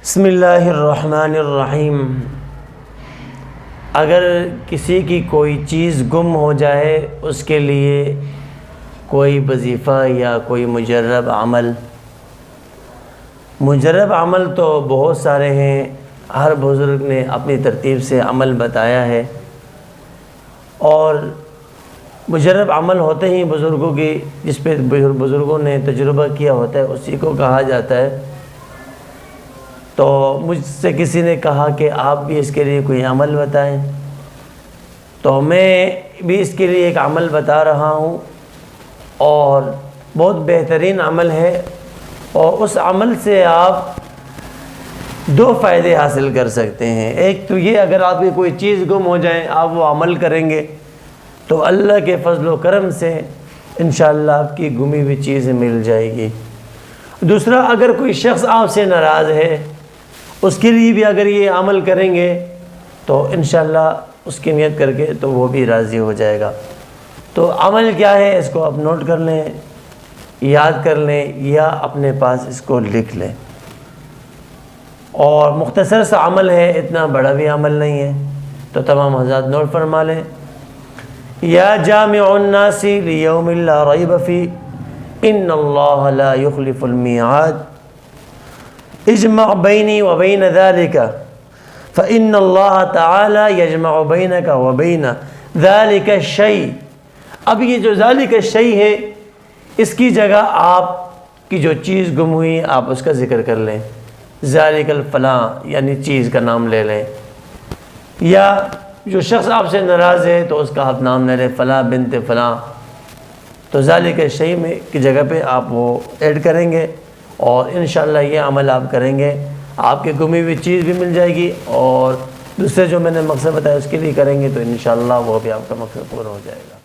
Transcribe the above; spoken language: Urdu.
بسم اللہ الرحمن الرحیم۔ اگر کسی کی کوئی چیز گم ہو جائے اس کے لیے کوئی وظیفہ یا کوئی مجرب عمل تو بہت سارے ہیں، ہر بزرگ نے اپنی ترتیب سے عمل بتایا ہے، اور مجرب عمل ہوتے ہی بزرگوں کی جس پہ بزرگوں نے تجربہ کیا ہوتا ہے اسی کو کہا جاتا ہے۔ تو مجھ سے کسی نے کہا کہ آپ بھی اس کے لیے کوئی عمل بتائیں، تو میں بھی اس کے لیے ایک عمل بتا رہا ہوں، اور بہت بہترین عمل ہے، اور اس عمل سے آپ دو فائدے حاصل کر سکتے ہیں۔ ایک تو یہ، اگر آپ کی کوئی چیز گم ہو جائے آپ وہ عمل کریں گے تو اللہ کے فضل و کرم سے انشاءاللہ آپ کی گمی ہوئی چیز مل جائے گی۔ دوسرا، اگر کوئی شخص آپ سے ناراض ہے اس کے لیے بھی اگر یہ عمل کریں گے تو انشاءاللہ اس کی نیت کر کے تو وہ بھی راضی ہو جائے گا۔ تو عمل کیا ہے اس کو آپ نوٹ کر لیں، یاد کر لیں، یا اپنے پاس اس کو لکھ لیں، اور مختصر سا عمل ہے، اتنا بڑا بھی عمل نہیں ہے، تو تمام حضرات نوٹ فرما لیں۔ یا جامع الناس لیوم لا ریب فیہ ان اللہ لا یخلف المیعاد اجمع بینی وبین ذالک فإن اللہ تعالی یجمع بینک وبین ذالک الشیء۔ اب یہ جو ذالک الشیء ہے اس کی جگہ آپ کی جو چیز گم ہوئی آپ اس کا ذکر کر لیں، ذالک الفلاں یعنی چیز کا نام لے لیں، یا جو شخص آپ سے ناراض ہے تو اس کا آپ نام لے لیں، فلاں بنت فلاں، تو ذالک الشیء میں کی جگہ پہ آپ وہ ایڈ کریں گے، اور انشاءاللہ یہ عمل آپ کریں گے آپ کی گمی ہوئی چیز بھی مل جائے گی، اور دوسرے جو میں نے مقصد بتایا اس کے لیے کریں گے تو انشاءاللہ وہ بھی آپ کا مقصد پورا ہو جائے گا۔